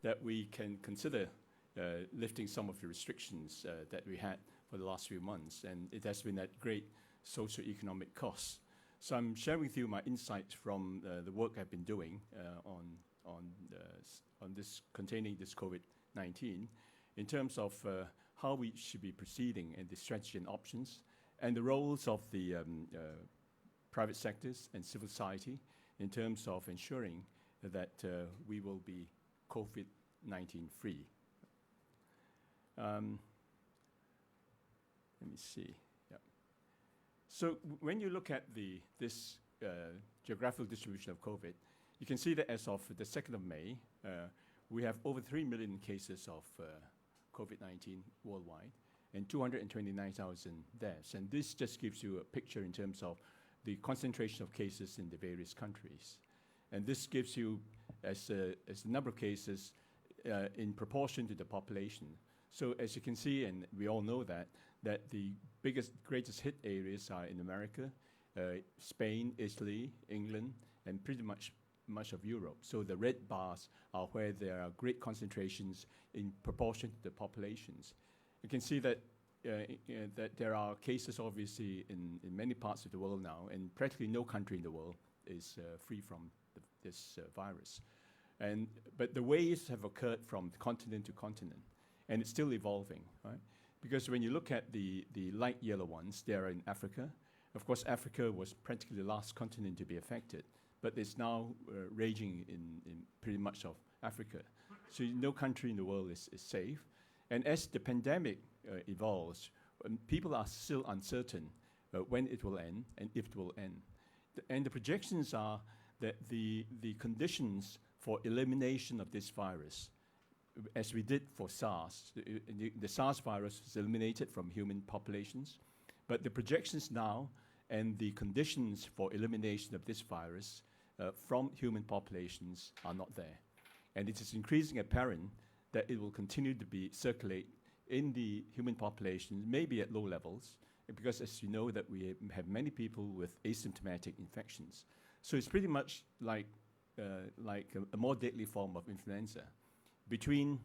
that we can consider lifting some of the restrictions that we had for the last few months, and it has been at great socio-economic cost. So I'm sharing with you my insights from the work I've been doing on this containing this COVID-19 in terms of how we should be proceeding and the strategy and options, and the roles of the private sectors and civil society in terms of ensuring that we will be COVID-19 free. Let me see. Yep. So when you look at this geographical distribution of COVID, you can see that as of the 2nd of May, we have over 3 million cases of COVID-19 worldwide and 229,000 deaths. And this just gives you a picture in terms of the concentration of cases in the various countries. And this gives you as the number of cases in proportion to the population. So as you can see, and we all know that the greatest hit areas are in America, Spain, Italy, England, and pretty much of Europe. So the red bars are where there are great concentrations in proportion to the populations. You can see that that there are cases obviously in many parts of the world now, and practically no country in the world is free from this virus. But the waves have occurred from continent to continent, and it's still evolving, right? Because when you look at the light yellow ones, they are in Africa. Of course, Africa was practically the last continent to be affected, but it's now raging in pretty much of Africa. So no country in the world is safe. And as the pandemic evolves, people are still uncertain when it will end and if it will end. And the projections are that the conditions for elimination of this virus, as we did for SARS, the SARS virus was eliminated from human populations, but the projections now and the conditions for elimination of this virus from human populations are not there. And it is increasingly apparent that it will continue to circulate in the human population, maybe at low levels, because as you know that we have many people with asymptomatic infections. So it's pretty much like a more deadly form of influenza. Between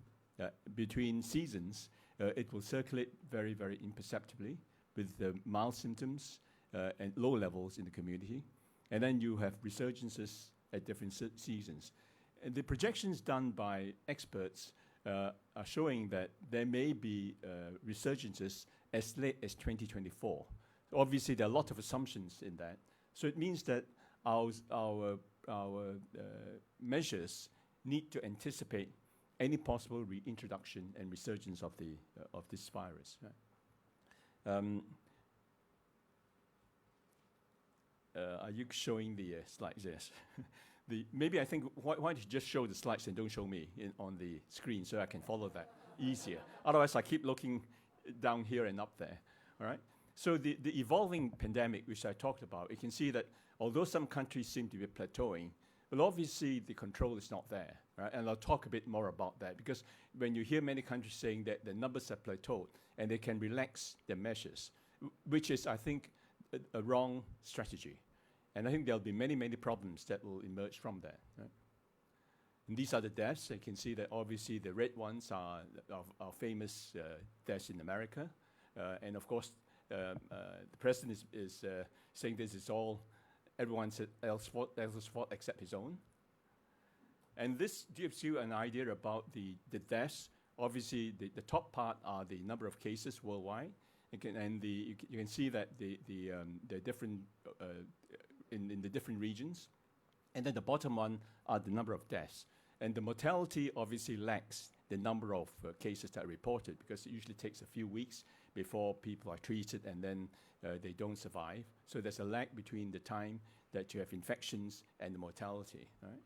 seasons, it will circulate very, very imperceptibly with mild symptoms and low levels in the community. And then you have resurgences at different seasons. And the projections done by experts are showing that there may be resurgences as late as 2024. So obviously, there are a lot of assumptions in that. So it means that our measures need to anticipate any possible reintroduction and resurgence of this virus. Right? Are you showing the slides? Yes. Maybe I think, why don't you just show the slides and don't show me on the screen so I can follow that easier. Otherwise, I keep looking down here and up there, all right? So the evolving pandemic, which I talked about, you can see that although some countries seem to be plateauing, but obviously the control is not there, right? And I'll talk a bit more about that, because when you hear many countries saying that the numbers have plateaued and they can relax their measures, which is, I think, a wrong strategy. And I think there'll be many, many problems that will emerge from that. Right? And these are the deaths. You can see that obviously the red ones are famous deaths in America. And of course, the president is saying this is all everyone else's fault except his own. And this gives you an idea about the deaths. Obviously, the top part are the number of cases worldwide. You can see that the different in the different regions, and then the bottom one are the number of deaths. And the mortality obviously lacks the number of cases that are reported, because it usually takes a few weeks before people are treated and then they don't survive. So there's a lag between the time that you have infections and the mortality. Right?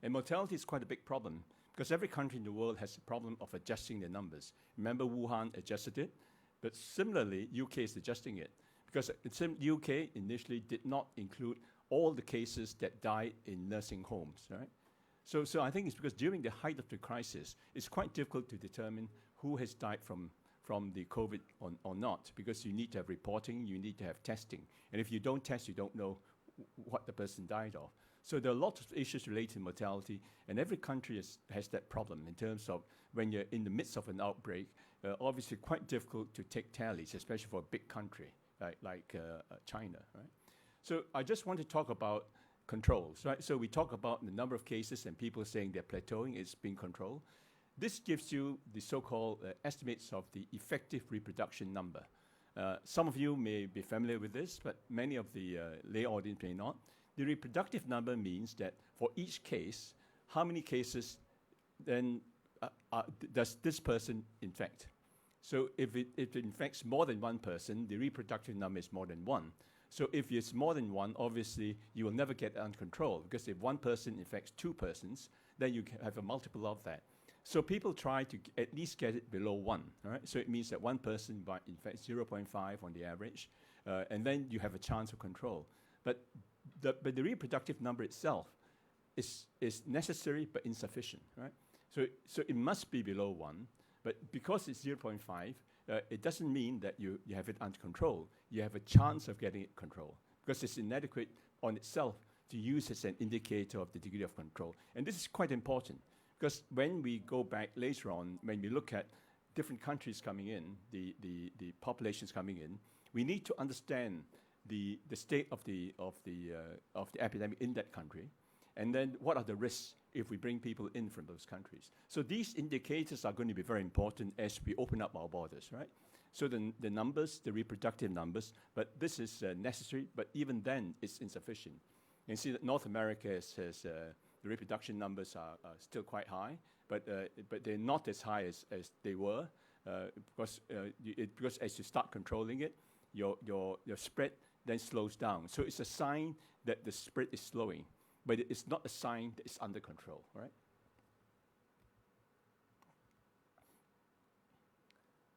And mortality is quite a big problem, because every country in the world has a problem of adjusting the numbers. Remember, Wuhan adjusted it, but similarly, UK is adjusting it, because the UK initially did not include all the cases that died in nursing homes, right? So I think it's because during the height of the crisis, it's quite difficult to determine who has died from the COVID or not, because you need to have reporting, you need to have testing. And if you don't test, you don't know what the person died of. So there are lots of issues related to mortality, and every country has that problem in terms of when you're in the midst of an outbreak, obviously quite difficult to take tallies, especially for a big country like China, right? So I just want to talk about controls, right? So we talk about the number of cases and people saying they're plateauing, it's being controlled. This gives you the so-called estimates of the effective reproduction number. Some of you may be familiar with this, but many of the lay audience may not. The reproductive number means that for each case, how many cases then does this person infect? So if it infects more than one person, the reproductive number is more than one. So if it's more than one, obviously you will never get under control, because if one person infects two persons, then you have a multiple of that. So people try to at least get it below 1, all right? So it means that one person infects 0.5 on the average, and then you have a chance of control. But the reproductive number itself is necessary but insufficient, right? So it must be below 1, but because it's 0.5, it doesn't mean that you have it under control. You have a chance of getting it controlled, because it's inadequate on itself to use as an indicator of the degree of control. And this is quite important, because when we go back later on, when we look at different countries coming in, the populations coming in, we need to understand the state of the epidemic in that country, and then what are the risks if we bring people in from those countries. So these indicators are going to be very important as we open up our borders, right? So the numbers, the reproductive numbers, but this is necessary, but even then it's insufficient. You can see that North America has the reproduction numbers are still quite high, but they're not as high as they were, because as you start controlling it, your spread then slows down. So it's a sign that the spread is slowing, but it's not a sign that it's under control, right?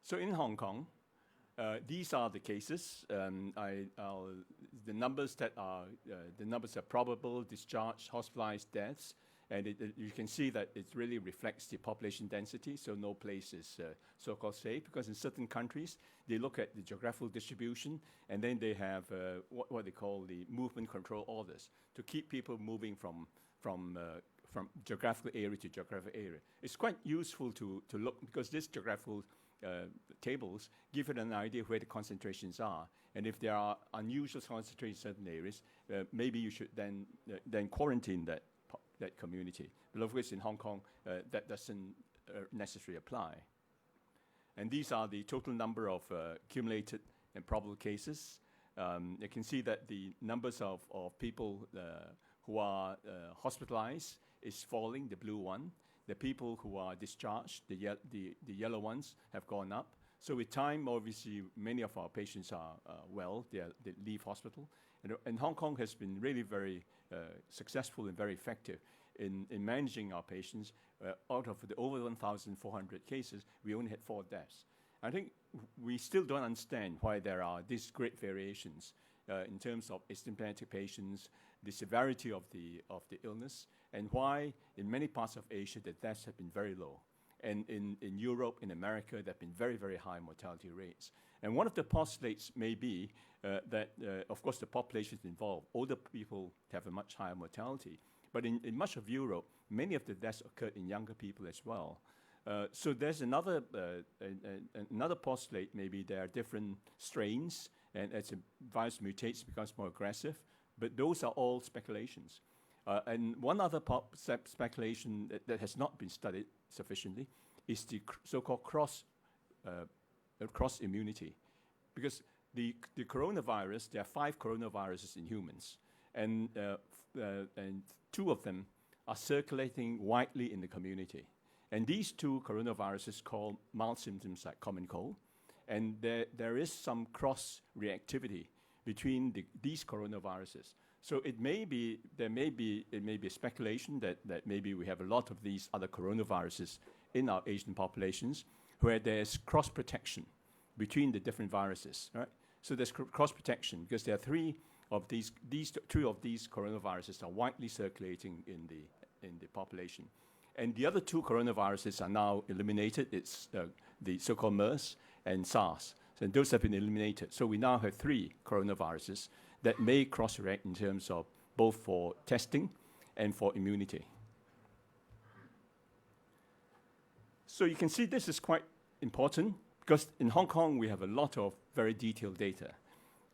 So in Hong Kong, these are the cases. The numbers that are probable, discharged, hospitalized, deaths, and you can see that it really reflects the population density. So no place is so-called safe, because in certain countries they look at the geographical distribution, and then they have what they call the movement control orders to keep people moving from geographical area to geographical area. It's quite useful to look, because this geographical tables give it an idea of where the concentrations are, and if there are unusual concentrations in certain areas, maybe you should then quarantine that community. But of course, in Hong Kong, that doesn't necessarily apply. And these are the total number of accumulated and probable cases. You can see that the numbers of people who are hospitalized is falling, the blue one. The people who are discharged, the yellow ones, have gone up. So with time, obviously, many of our patients are well. They leave hospital. And Hong Kong has been really very successful and very effective in managing our patients. Out of the over 1,400 cases, we only had 4 deaths. I think we still don't understand why there are these great variations in terms of asymptomatic patients, the severity of the illness, and why in many parts of Asia the deaths have been very low. And in Europe, in America, there have been very, very high mortality rates. And one of the postulates may be that, of course, the population is involved. Older people have a much higher mortality. But in much of Europe, many of the deaths occurred in younger people as well. So there's another postulate, maybe there are different strains, and as the virus mutates, it becomes more aggressive. But those are all speculations. And one other speculation that has not been studied sufficiently is the so-called cross immunity. Because the coronavirus, there are 5 coronaviruses in humans, and 2 of them are circulating widely in the community. And these 2 coronaviruses called mild symptoms like common cold, and there is some cross-reactivity between these coronaviruses. So it may be a speculation that maybe we have a lot of these other coronaviruses in our Asian populations, where there's cross-protection between the different viruses, right? So there's cross-protection because there are 3 of these 2 of these coronaviruses are widely circulating in the population, and the other 2 coronaviruses are now eliminated. It's the so-called MERS and SARS, and those have been eliminated. So we now have 3 coronaviruses that may cross-react in terms of both for testing and for immunity. So you can see this is quite important because in Hong Kong we have a lot of very detailed data.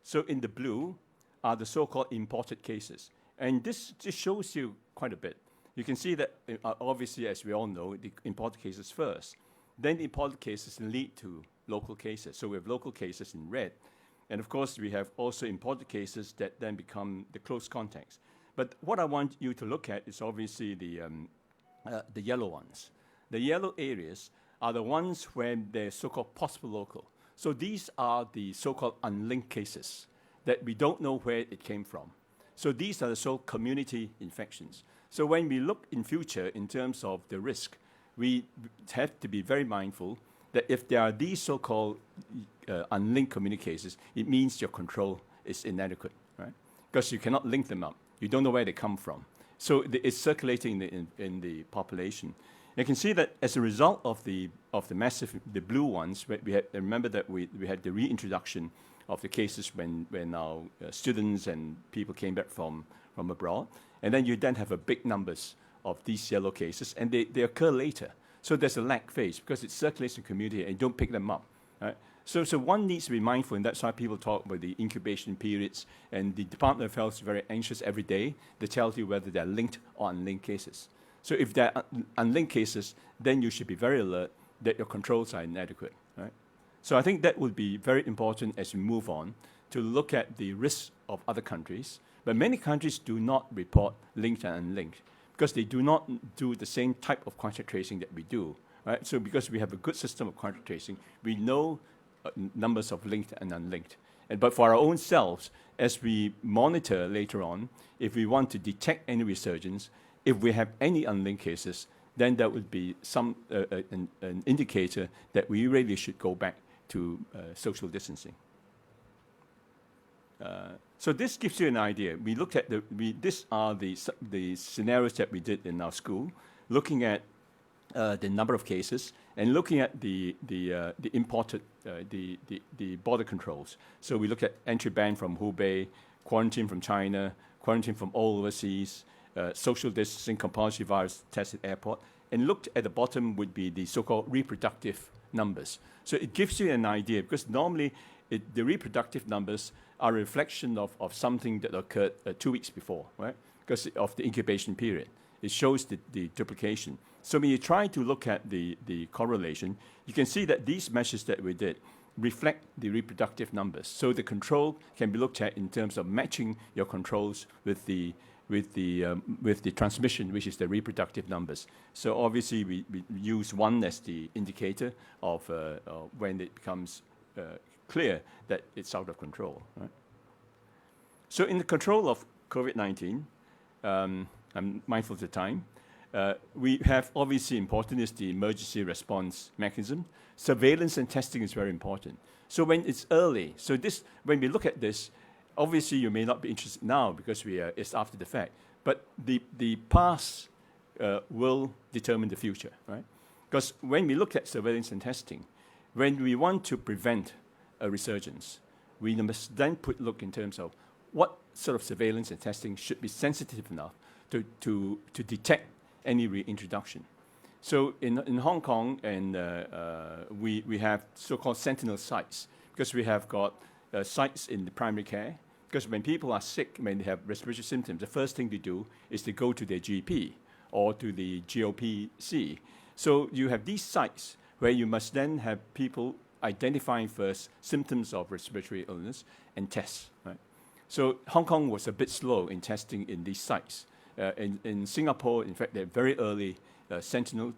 So in the blue are the so-called imported cases. And this just shows you quite a bit. You can see that obviously, as we all know, the imported cases first. Then the imported cases lead to local cases. So we have local cases in red. And of course, we have also imported cases that then become the close contacts. But what I want you to look at is obviously the yellow ones. The yellow areas are the ones where they're so-called possible local. So these are the so-called unlinked cases that we don't know where it came from. So these are the so-called community infections. So when we look in future in terms of the risk, we have to be very mindful that if there are these so-called unlinked community cases, it means your control is inadequate, right? Because you cannot link them up. You don't know where they come from. So it's circulating in the population. You can see that as a result of the massive, the blue ones, we had, remember that we had the reintroduction of the cases when our students and people came back from abroad. And then you then have a big numbers of these yellow cases, and they occur later. So there's a lag phase because it circulates in the community and you don't pick them up. Right? So one needs to be mindful, and that's why people talk about the incubation periods, and the Department of Health is very anxious every day to tell you whether they're linked or unlinked cases. So if they're unlinked cases, then you should be very alert that your controls are inadequate. Right? So I think that would be very important as we move on to look at the risks of other countries. But many countries do not report linked and unlinked because they do not do the same type of contact tracing that we do. Right? So because we have a good system of contact tracing, we know numbers of linked and unlinked. But for our own selves, as we monitor later on, if we want to detect any resurgence, if we have any unlinked cases, then that would be an indicator that we really should go back to social distancing. So this gives you an idea. We looked at these are the scenarios that we did in our school, looking at the number of cases and looking at the imported the border controls. So we look at entry ban from Hubei, quarantine from China, quarantine from all overseas, social distancing, compulsory virus test at airport, and looked at the bottom would be the so-called reproductive numbers. So it gives you an idea because normally the reproductive numbers are a reflection of something that occurred 2 weeks before, right? Because of the incubation period. It shows the duplication. So when you try to look at the correlation, you can see that these measures that we did reflect the reproductive numbers. So the control can be looked at in terms of matching your controls with the transmission, which is the reproductive numbers. So obviously we use one as the indicator of when it becomes clear that it's out of control. Right? So in the control of COVID-19, I'm mindful of the time, we have obviously important is the emergency response mechanism. Surveillance and testing is very important. So when it's early, so when we look at this, obviously you may not be interested now because it's after the fact, but the past will determine the future, right? Because when we look at surveillance and testing, when we want to prevent a resurgence, we must then look in terms of what sort of surveillance and testing should be sensitive enough to detect any reintroduction. So in Hong Kong, and we have so-called sentinel sites because we have got sites in the primary care. Because when people are sick, when they have respiratory symptoms, the first thing they do is they go to their GP or to the GOPC. So you have these sites where you must then have people identifying first symptoms of respiratory illness and tests. Right? So Hong Kong was a bit slow in testing in these sites. In Singapore, in fact, they're very early sentinel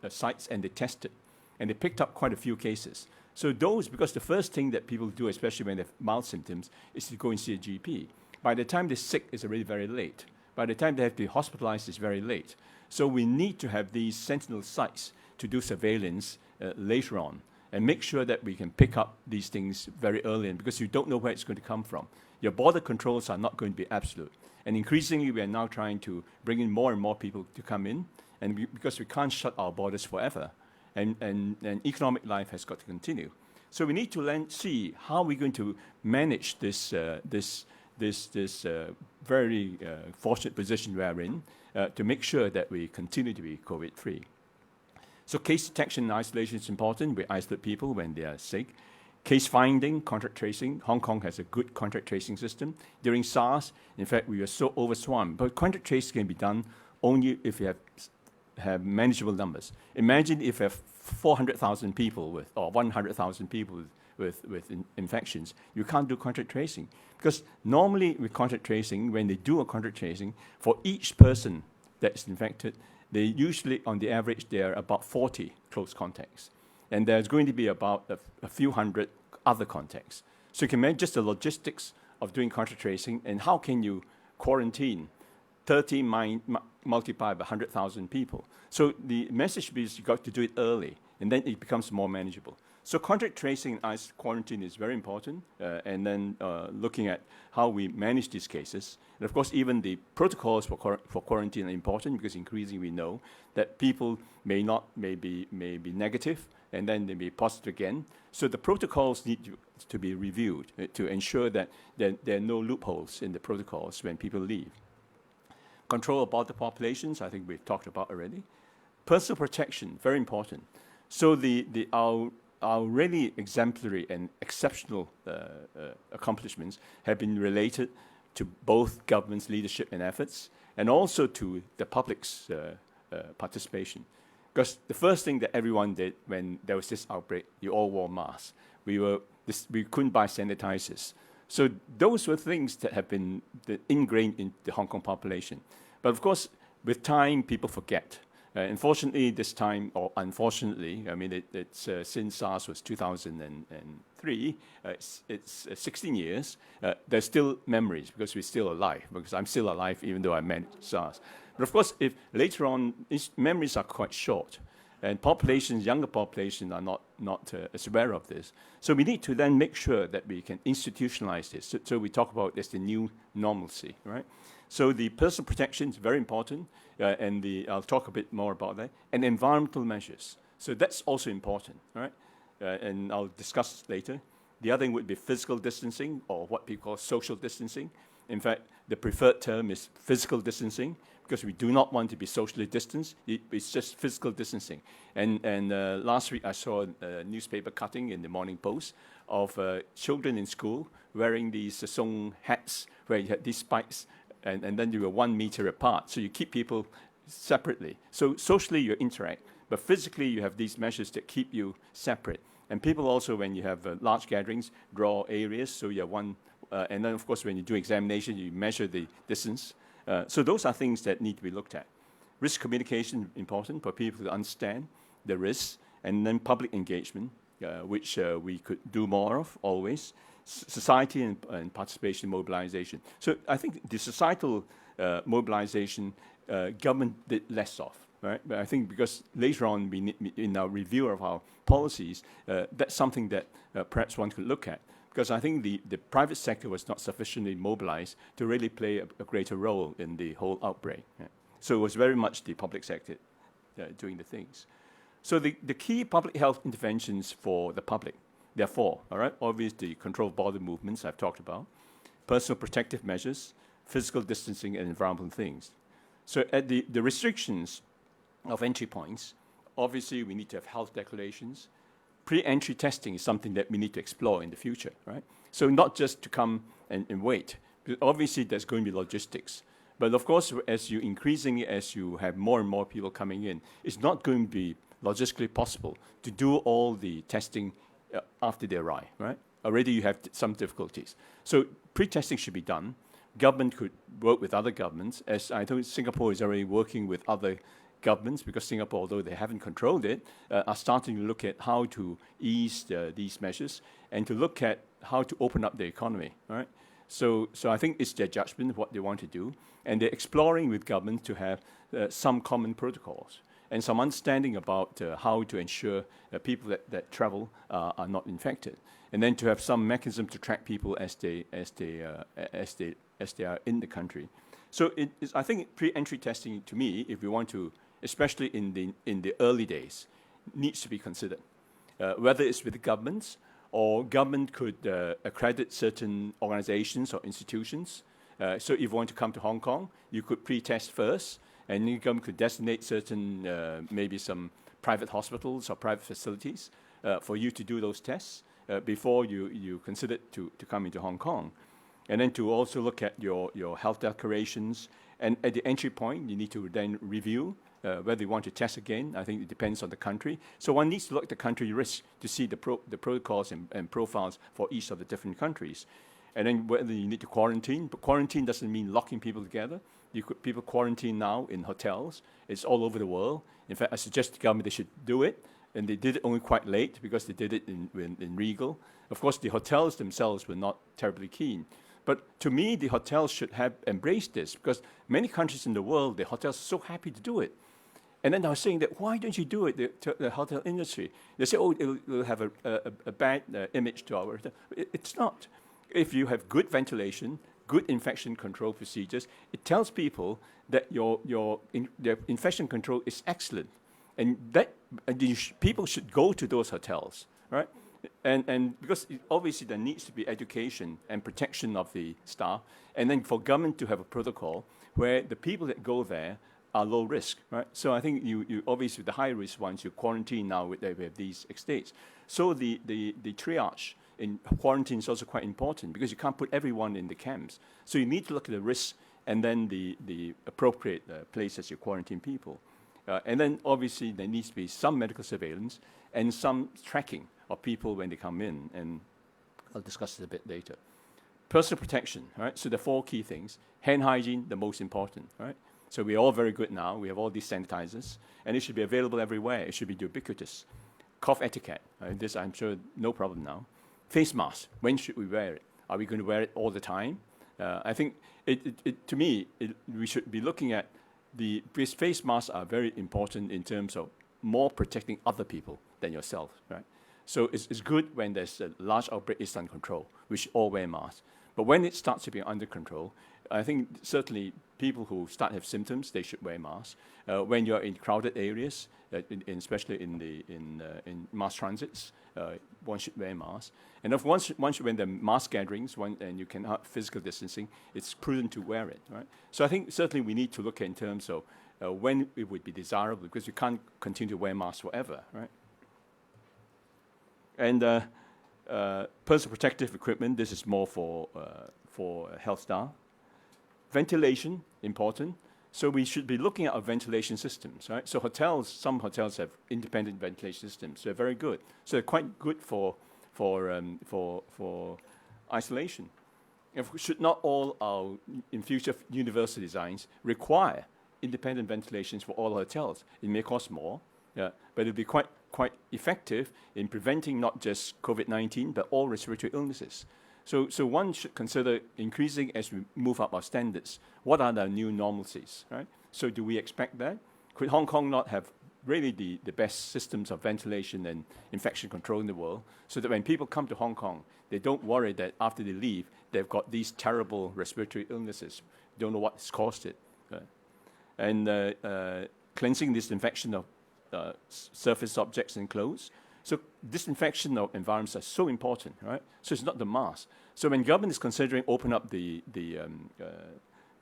sites, and they tested. And they picked up quite a few cases. So because the first thing that people do, especially when they have mild symptoms, is to go and see a GP. By the time they're sick, it's already very late. By the time they have to be hospitalized, it's very late. So we need to have these sentinel sites to do surveillance later on and make sure that we can pick up these things very early, because you don't know where it's going to come from. Your border controls are not going to be absolute. And increasingly, we are now trying to bring in more and more people to come in, and because we can't shut our borders forever, and economic life has got to continue. So we need to see how we're going to manage this this very fortunate position we are in to make sure that we continue to be COVID-free. So case detection and isolation is important. We isolate people when they are sick. Case finding, contact tracing. Hong Kong has a good contact tracing system. During SARS, in fact, we were so overswarmed. But contact tracing can be done only if you have manageable numbers. Imagine if you have 400,000 people or 100,000 people with infections. You can't do contact tracing. Because normally with contact tracing, when they do a contact tracing, for each person that's infected, they usually, on the average, there are about 40 close contacts. And there's going to be about a few hundred other contacts. So you can imagine just the logistics of doing contact tracing and how can you quarantine 30 multiplied by 100,000 people. So the message is you got to do it early, and then it becomes more manageable. So contact tracing and quarantine is very important, and then looking at how we manage these cases. And of course, even the protocols for quarantine are important because increasingly we know that people may be negative, and then they may be positive again. So the protocols need to be reviewed to ensure that there are no loopholes in the protocols when people leave. Control about the populations, I think we've talked about already. Personal protection, very important. So our really exemplary and exceptional accomplishments have been related to both government's leadership and efforts, and also to the public's participation. Because the first thing that everyone did when there was this outbreak, you all wore masks. We couldn't buy sanitizers. So those were things that have been ingrained in the Hong Kong population. But of course, with time, people forget. Unfortunately, this time, or unfortunately, I mean, it's since SARS was 2003, it's 16 years, there's still memories because we're still alive, because I'm still alive even though I managed SARS. But of course, if later on, these memories are quite short, and populations, younger populations are not as aware of this. So we need to then make sure that we can institutionalize this. So we talk about this, the new normalcy, right? So the personal protection is very important, and I'll talk a bit more about that. And environmental measures. So that's also important, right? And I'll discuss later. The other thing would be physical distancing, or what people call social distancing. In fact, the preferred term is physical distancing, because we do not want to be socially distanced. It's just physical distancing. And last week I saw a newspaper cutting in the Morning Post of children in school wearing these song hats where you had these spikes, and then you were 1 meter apart. So you keep people separately. So socially you interact, but physically you have these measures that keep you separate. And people also, when you have large gatherings, draw areas. So you have one, and then of course when you do examination, you measure the distance. So those are things that need to be looked at. Risk communication, important for people to understand the risks, and then public engagement, which we could do more of always. Society and participation, mobilization. So I think the societal mobilization, government did less of, right? But I think because later on, in our review of our policies, that's something that perhaps one could look at. Because I think the private sector was not sufficiently mobilized to really play a greater role in the whole outbreak. Yeah. So it was very much the public sector doing the things. So the key public health interventions for the public, there are 4, all right? Obviously, control of border movements, I've talked about. Personal protective measures, physical distancing, and environmental things. So at the restrictions of entry points, obviously, we need to have health declarations. Pre-entry testing is something that we need to explore in the future, right? So not just to come and wait. Obviously, there's going to be logistics. But of course, as you have more and more people coming in, it's not going to be logistically possible to do all the testing after they arrive, right? Already you have some difficulties. So pre-testing should be done. Government could work with other governments, as I think Singapore is already working with other governments, because Singapore, although they haven't controlled it, are starting to look at how to ease these measures and to look at how to open up the economy, right? So I think it's their judgment of what they want to do, and they're exploring with government to have some common protocols and some understanding about how to ensure that people that travel are not infected, and then to have some mechanism to track people as they are in the country. So I think pre-entry testing, to me, if we want to, especially in the early days, needs to be considered, whether it's with the governments or government could accredit certain organizations or institutions. So if you want to come to Hong Kong, you could pre-test first, and the government could designate certain, maybe some private hospitals or private facilities for you to do those tests before you consider to come into Hong Kong. And then to also look at your health declarations. And at the entry point, you need to then review whether you want to test again. I think it depends on the country. So one needs to look at the country risk to see the protocols and profiles for each of the different countries. And then whether you need to quarantine. But quarantine doesn't mean locking people together. People quarantine now in hotels. It's all over the world. In fact, I suggest the government they should do it. And they did it only quite late because they did it in Regal. Of course, the hotels themselves were not terribly keen. But to me, the hotels should have embraced this because many countries in the world, the hotels are so happy to do it. And then I was saying that, why don't you do it, the hotel industry? They say, oh, it'll have a bad image to our hotel. It's not. If you have good ventilation, good infection control procedures, it tells people that their infection control is excellent. And that people should go to those hotels, right? And because obviously there needs to be education and protection of the staff, and then for government to have a protocol where the people that go there are low risk, right? So I think you obviously the high risk ones you quarantine now with these estates. So the triage in quarantine is also quite important because you can't put everyone in the camps. So you need to look at the risks and then the appropriate places you quarantine people. And then obviously there needs to be some medical surveillance and some tracking of people when they come in, and I'll discuss it a bit later. Personal protection, right? So the 4 key things. Hand hygiene, the most important, right? So we're all very good now. We have all these sanitizers, and it should be available everywhere. It should be ubiquitous. Cough etiquette, right? This I'm sure no problem now. Face mask, when should we wear it? Are we going to wear it all the time? I think to me, we should be looking at because face masks are very important in terms of more protecting other people than yourself, right? So it's good when there's a large outbreak, it's under control. We should all wear masks. But when it starts to be under control, I think certainly people who start to have symptoms, they should wear masks. When you're in crowded areas, especially in mass transits, one should wear masks. And when the mass gatherings, and you can have physical distancing, it's prudent to wear it, right? So I think certainly we need to look in terms of when it would be desirable, because you can't continue to wear masks forever, right? And personal protective equipment, this is more for health staff. Ventilation, important. So we should be looking at our ventilation systems, right? So some hotels have independent ventilation systems. They're very good. So they're quite good for isolation. Should not all our, in future university designs, require independent ventilations for all hotels? It may cost more, but it'll be quite effective in preventing not just COVID-19, but all respiratory illnesses. So one should consider increasing as we move up our standards. What are the new normalcies, right? So do we expect that? Could Hong Kong not have really the best systems of ventilation and infection control in the world, so that when people come to Hong Kong, they don't worry that after they leave, they've got these terrible respiratory illnesses. Don't know what's caused it. And cleansing, disinfection of surface objects and clothes. So disinfection of environments are so important, right? So it's not the mask. So when government is considering open up the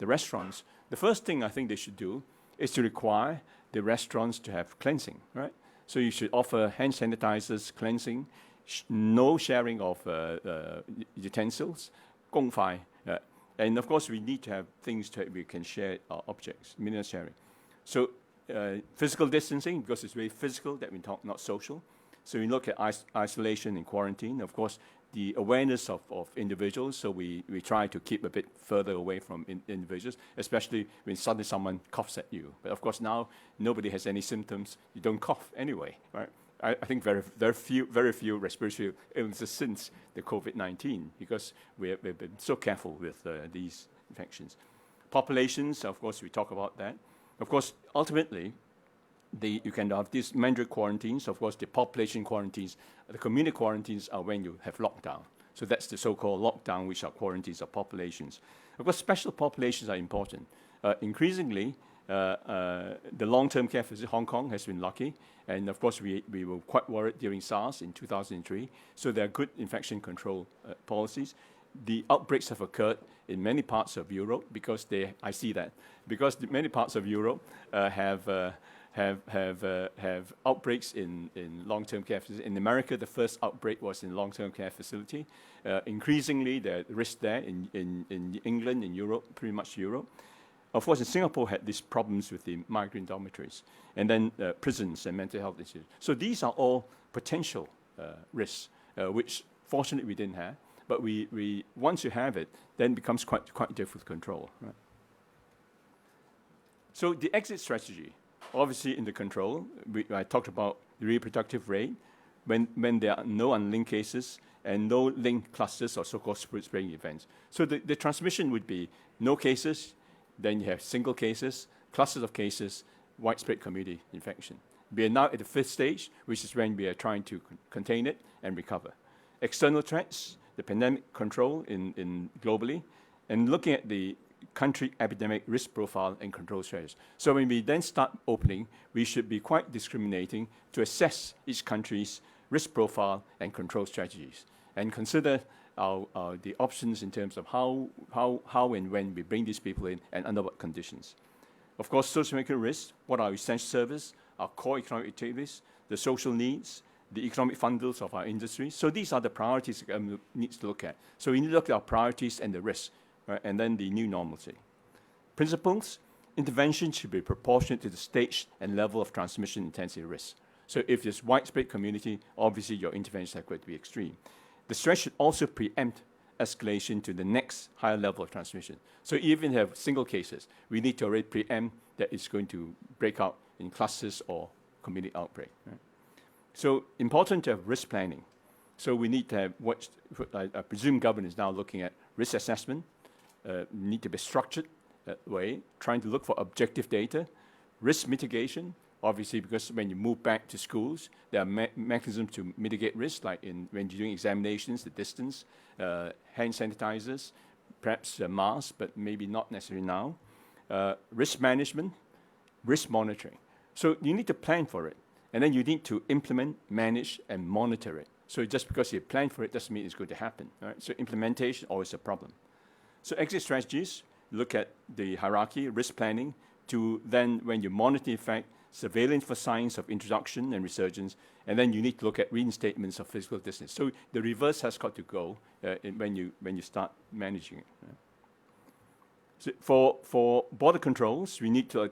restaurants, the first thing I think they should do is to require the restaurants to have cleansing, right? So you should offer hand sanitizers, cleansing, no sharing of utensils, 公筷, and of course we need to have things that we can share objects, minimum sharing. So physical distancing, because it's very physical that we talk, not social. So we look at isolation and quarantine. Of course, the awareness of individuals, so we try to keep a bit further away from individuals, especially when suddenly someone coughs at you. But of course now, nobody has any symptoms. You don't cough anyway, right? I think very few respiratory illnesses since the COVID-19, because we've been so careful with these infections. Populations, of course, we talk about that. Of course, ultimately, you can have these mandatory quarantines. Of course, the population quarantines, the community quarantines are when you have lockdown. So that's the so-called lockdown, which are quarantines of populations. Of course, special populations are important. Increasingly, The long-term care facility, Hong Kong, has been lucky. And of course, we were quite worried during SARS in 2003. So there are good infection control policies. The outbreaks have occurred in many parts of Europe because I see that. Because many parts of Europe have outbreaks in long-term care facilities. In America, the first outbreak was in long-term care facility. Increasingly, there are risks there in England, in Europe, pretty much Europe. Of course, in Singapore had these problems with the migrant dormitories, and then prisons and mental health issues. So these are all potential risks, which fortunately we didn't have. But we once you have it, then it becomes quite difficult to control. Right? So the exit strategy, obviously in the control, I talked about the reproductive rate, when there are no unlinked cases and no linked clusters or so-called spreading events. So the transmission would be no cases, then you have single cases, clusters of cases, widespread community infection. We are now at the fifth stage, which is when we are trying to contain it and recover. External threats, the pandemic control in globally, and looking at the country epidemic risk profile and control strategies. So when we then start opening, we should be quite discriminating to assess each country's risk profile and control strategies, and consider the options in terms of how and when we bring these people in and under what conditions. Of course, social-economic risks, what are essential services, our core economic activities, the social needs, the economic fundamentals of our industry. So these are the priorities the government needs to look at. So we need to look at our priorities and the risks, right? And then the new normalcy. Principles, intervention should be proportionate to the stage and level of transmission intensity risk. So if there's widespread community, obviously your interventions are going to be extreme. The stress should also preempt escalation to the next higher level of transmission. So even if you have single cases, we need to already preempt that it's going to break out in clusters or community outbreak. Right? So important to have risk planning. So we need to have what I presume government is now looking at risk assessment. Need to be structured that way, trying to look for objective data, risk mitigation. Obviously, because when you move back to schools, there are mechanisms to mitigate risk, like when you're doing examinations, the distance, hand sanitizers, perhaps masks, but maybe not necessarily now. Risk management, risk monitoring. So you need to plan for it, and then you need to implement, manage, and monitor it. So just because you plan for it doesn't mean it's going to happen. Right? So implementation always a problem. So exit strategies, look at the hierarchy, risk planning, to then when you monitor the effect, surveillance for signs of introduction and resurgence, and then you need to look at reinstatements of physical distance. So the reverse has got to go when you start managing it. Right? So for border controls, we need to,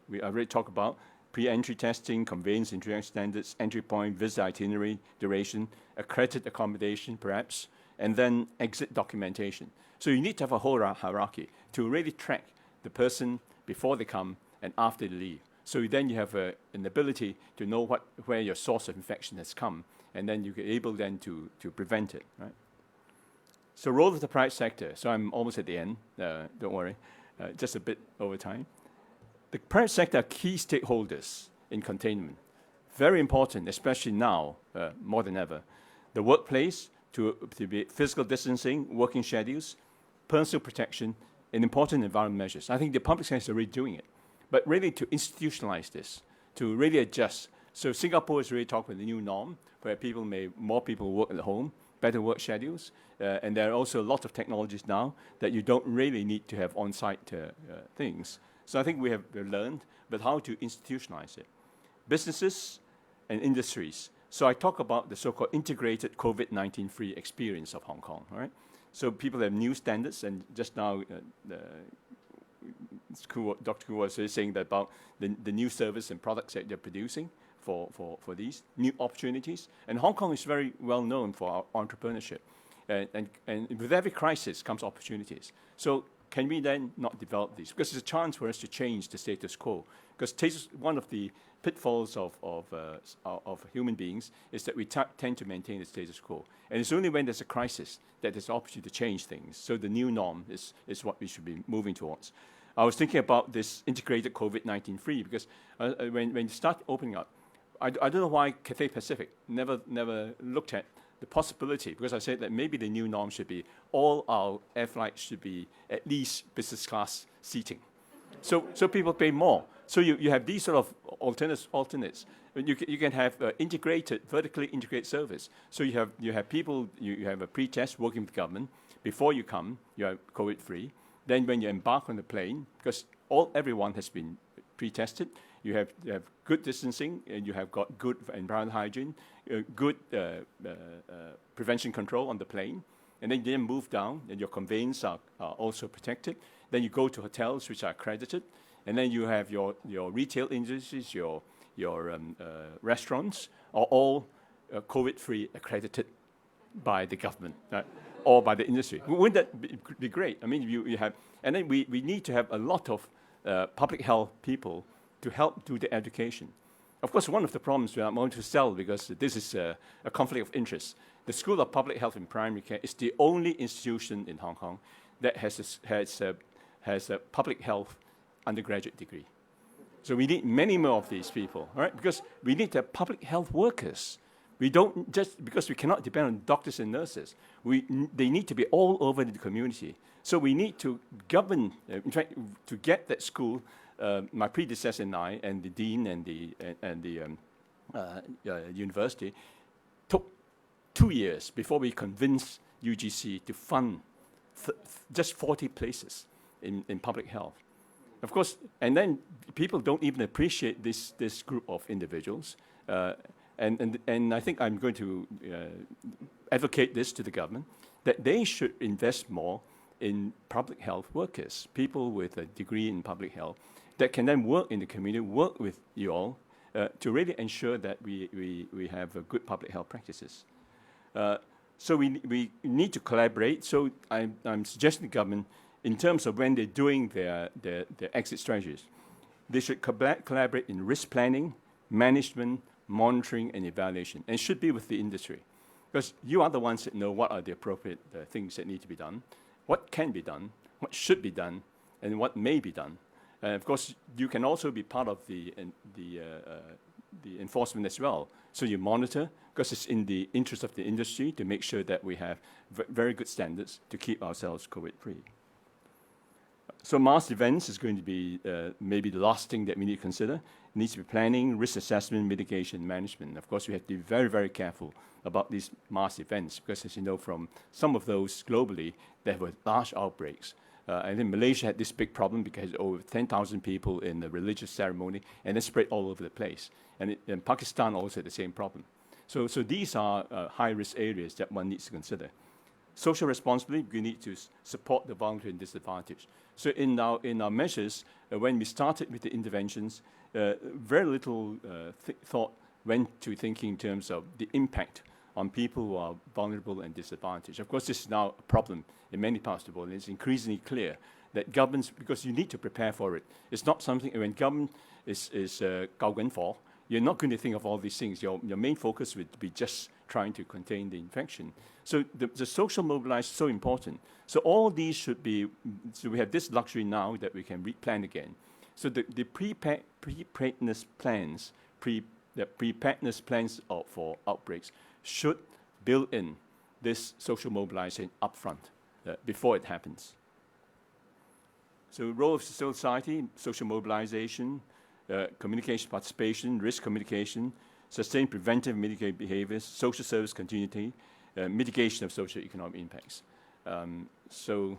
we already talked about pre-entry testing, conveyance interaction standards, entry point, visa itinerary, duration, accredited accommodation perhaps, and then exit documentation. So you need to have a whole hierarchy to really track the person before they come and after they leave. So then you have an ability to know where your source of infection has come, and then you're able then to prevent it, right? So role of the private sector. So I'm almost at the end, don't worry, just a bit over time. The private sector are key stakeholders in containment. Very important, especially now, more than ever. The workplace, to be physical distancing, working schedules, personal protection, and important environment measures. I think the public sector is already doing it. But really to institutionalize this, to really adjust. So Singapore is really talking about the new norm, where more people work at home, better work schedules, and there are also a lot of technologies now that you don't really need to have on-site things. So I think we have learned, but how to institutionalize it. Businesses and industries. So I talk about the so-called integrated COVID-19 free experience of Hong Kong, all right? So people have new standards, and just now Dr. Koo was saying that about the new service and products that they're producing for these new opportunities. And Hong Kong is very well known for our entrepreneurship. And with every crisis comes opportunities. So can we then not develop these? Because it's a chance for us to change the status quo. Because one of the pitfalls of human beings is that we tend to maintain the status quo. And it's only when there's a crisis that there's an opportunity to change things. So the new norm is what we should be moving towards. I was thinking about this integrated COVID-19 free, because when you start opening up, I don't know why Cathay Pacific never looked at the possibility, because I said that maybe the new norm should be all our air flights should be at least business class seating. So people pay more. So you have these sort of alternates. You can have vertically integrated service. So you have people, you have a pre-test working with the government. Before you come, you are COVID-free. Then when you embark on the plane, because everyone has been pre-tested, you have good distancing, and you have got good environmental hygiene, good prevention control on the plane. And then you move down, and your conveyance are also protected. Then you go to hotels which are accredited. And then you have your retail industries, your restaurants are all COVID-free accredited by the government or by the industry. Wouldn't that be great? I mean, you have, and then we need to have a lot of public health people to help do the education. Of course, one of the problems we are going to sell, because this is a conflict of interest. The School of Public Health and Primary Care is the only institution in Hong Kong that has a public health undergraduate degree. So we need many more of these people, all right? Because we need to have public health workers. We don't just, because we cannot depend on doctors and nurses. They need to be all over the community. So we need to govern, in fact, to get that school, my predecessor and I, and the dean and the university, took 2 years before we convinced UGC to fund just 40 places in public health. Of course, and then people don't even appreciate this group of individuals. And I think I'm going to advocate this to the government, that they should invest more in public health workers, people with a degree in public health, that can then work in the community, work with you all, to really ensure that we have good public health practices. So we need to collaborate. So I'm suggesting the government, in terms of when they're doing their exit strategies, they should collaborate in risk planning, management, monitoring, and evaluation. And it should be with the industry. Because you are the ones that know what are the appropriate things that need to be done, what can be done, what should be done, and what may be done. And of course, you can also be part of the enforcement as well. So you monitor, because it's in the interest of the industry to make sure that we have very good standards to keep ourselves COVID-free. So mass events is going to be maybe the last thing that we need to consider. It needs to be planning, risk assessment, mitigation, management. Of course, we have to be very, very careful about these mass events, because as you know from some of those globally, there were large outbreaks. I think Malaysia had this big problem because over 10,000 people in the religious ceremony, and it spread all over the place. And Pakistan also had the same problem. So these are high-risk areas that one needs to consider. Social responsibility, we need to support the vulnerable and disadvantaged. So in our measures, when we started with the interventions, very little thought went to thinking in terms of the impact on people who are vulnerable and disadvantaged. Of course, this is now a problem in many parts of the world, and it's increasingly clear that governments, because you need to prepare for it. It's not something, when government is gao gen for, you're not going to think of all these things. Your main focus would be just trying to contain the infection. So the social mobilization is so important. So all these should be, so we have this luxury now that we can replan again. So the preparedness plans, preparedness plans for outbreaks should build in this social mobilization upfront before it happens. So role of society, social mobilization, communication participation, risk communication, sustained preventive mitigating behaviors, social service continuity, mitigation of socio-economic impacts. So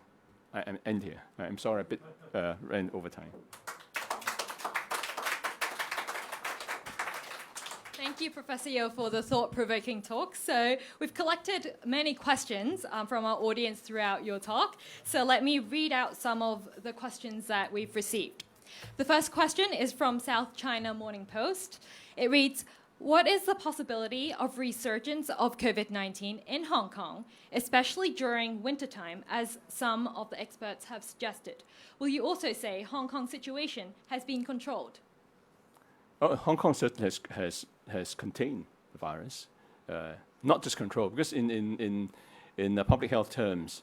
I end here. I'm sorry, a bit ran over time. Thank you, Professor Yeoh, for the thought-provoking talk. So we've collected many questions from our audience throughout your talk. So let me read out some of the questions that we've received. The first question is from South China Morning Post. It reads, what is the possibility of resurgence of COVID-19 in Hong Kong, especially during wintertime, as some of the experts have suggested? Will you also say Hong Kong's situation has been controlled? Hong Kong certainly has contained the virus, not just control, because in public health terms,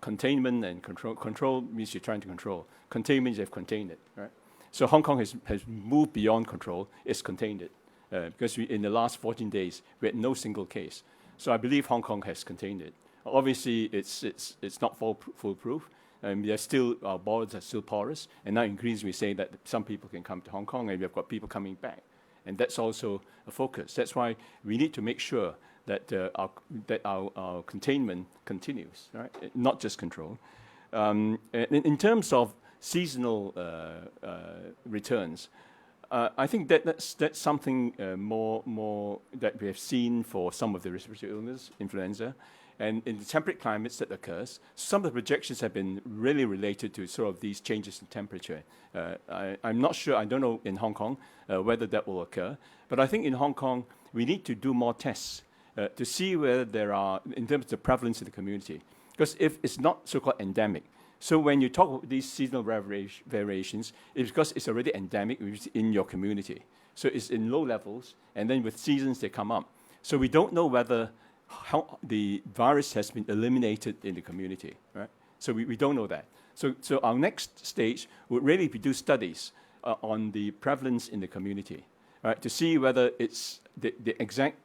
containment and control means you're trying to control. Containment means you've contained it, right? So Hong Kong has moved beyond control, it's contained it. Because in the last 14 days, we had no single case. So I believe Hong Kong has contained it. Obviously, it's not foolproof. Our borders are still porous, and now increasingly we say that some people can come to Hong Kong, and we've got people coming back. And that's also a focus. That's why we need to make sure that our containment continues, right? Not just control. In terms of seasonal returns, I think that's something more that we have seen for some of the respiratory illness, influenza, and in the temperate climates that occurs. Some of the projections have been really related to sort of these changes in temperature. I'm not sure, I don't know in Hong Kong whether that will occur, but I think in Hong Kong we need to do more tests to see whether there are, in terms of the prevalence in the community, because if it's not so-called endemic, so when you talk about these seasonal variations, it's because it's already endemic in your community. So it's in low levels, and then with seasons they come up. So we don't know whether how the virus has been eliminated in the community, right? So we don't know that. So our next stage would really be do studies on the prevalence in the community, right? To see whether it's the exact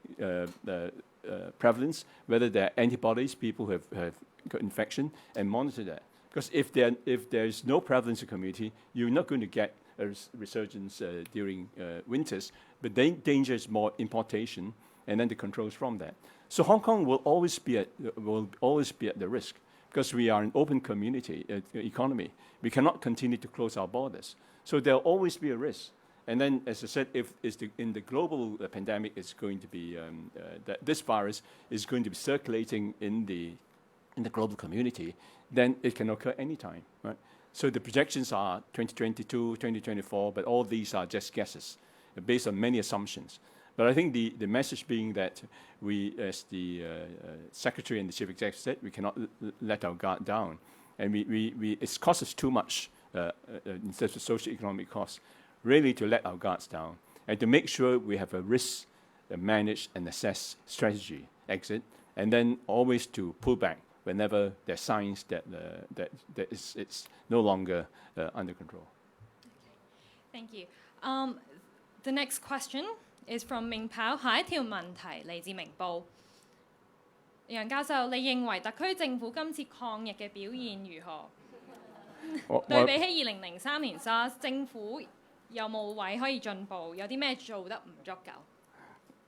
prevalence, whether there are antibodies, people who have got infection, and monitor that. Because if there's no prevalence in the community, you're not going to get a resurgence during winters, but the danger is more importation, and then the controls from that. So Hong Kong will always be at the risk, because we are an open community economy. We cannot continue to close our borders. So there'll always be a risk. And then, as I said, if in the global pandemic, it's going to be that this virus is going to be circulating in the global community, then it can occur anytime, right? So the projections are 2022, 2024, but all these are just guesses based on many assumptions. But I think the message being that we, as the Secretary and the Chief Executive said, we cannot let our guard down. And it's cost us too much in terms of socio-economic costs, really to let our guards down and to make sure we have a risk manage and assess strategy exit, and then always to pull back whenever there's signs that it's no longer under control. Okay. Thank you. The next question is from 明跑，下一條問題嚟自明報。楊教授，你認為特區政府今次抗疫嘅表現如何？對比起2003年 SARS， 政府有冇位可以進步？有啲咩做得唔足夠？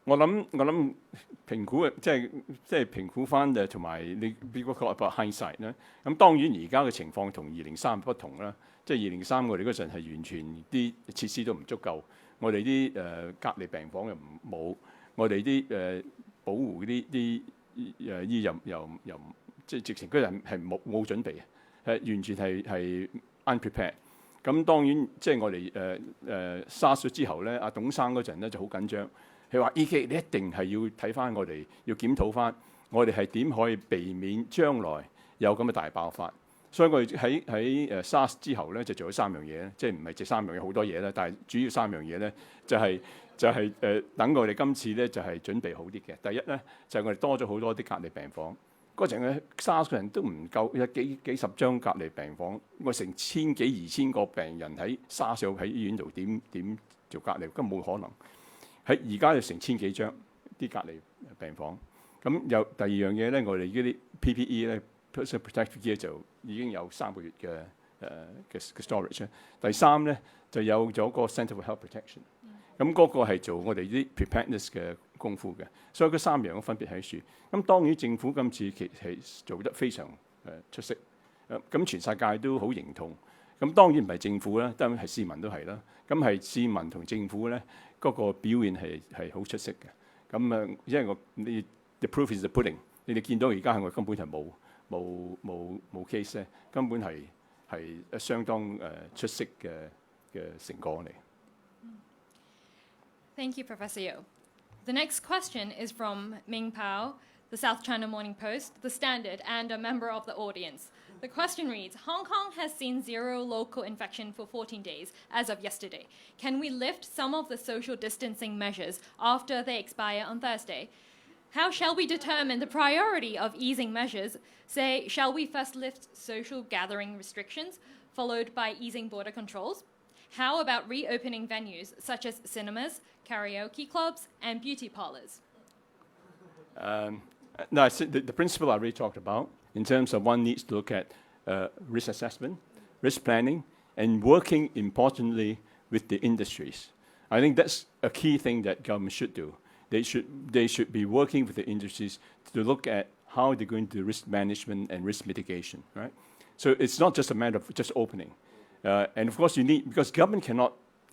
我諗評估即係評估翻同埋你 people talk about hindsight 咧。咁當然而家嘅情況同2003不同啦。即係2003我哋嗰陣係完全啲設施都唔足夠，我哋啲隔離病房又冇，我哋啲保護啲醫又即係直情嗰陣係冇準備，係完全係 unprepared。咁當然即係我哋SARS 之後咧，阿董生嗰陣咧就好緊張。佢話 E.K. 你一定係要睇翻我哋，要檢討翻我哋係點可以避免將來有咁嘅大爆發。所以我哋喺SARS 之後咧就做咗3樣嘢，即係唔係這3樣嘢好多嘢啦，但係主要3樣嘢咧就係等我哋今次咧就係準備好啲嘅。第一咧就係我哋多咗好多啲隔離病房。嗰陣嘅 SARS 嘅人都唔夠，有幾十張隔離病房，我成1000幾2000個病人喺SARS喺醫院度點做隔離，根本冇可能。喺而家就成1000幾張啲隔離病房，咁有第二樣嘢咧，我哋呢啲 PPE 咧 personal protective gear 就已經有3個月嘅 storage。第三咧就有咗個 Centre for Health Protection， 咁嗰個係做我哋啲 preparedness 嘅功夫嘅，所以嗰3樣嘅分別喺處。咁當然政府今次其實做得非常出色，咁全世界都好認同。咁當然唔係政府啦，當然係市民都係啦。咁係市民同政府咧。嗰個表現係好出色嘅，咁因為the proof is the pudding， 你哋見到而家我根本係冇 case 咧，根本係相當出色嘅成果嚟。Thank you, Professor Yeoh. The next question is from Ming Pao, the South China Morning Post, the Standard, and a member of the audience. The question reads, Hong Kong has seen 0 local infection for 14 days as of yesterday. Can we lift some of the social distancing measures after they expire on Thursday? How shall we determine the priority of easing measures? Say, shall we first lift social gathering restrictions, followed by easing border controls? How about reopening venues such as cinemas, karaoke clubs, and beauty parlors? No, the principle I already talked about, in terms of one needs to look at risk assessment, risk planning, and working importantly with the industries. I think that's a key thing that government should do. They should be working with the industries to look at how they're going to do risk management and risk mitigation, right? So it's not just a matter of just opening. And of course you need, because government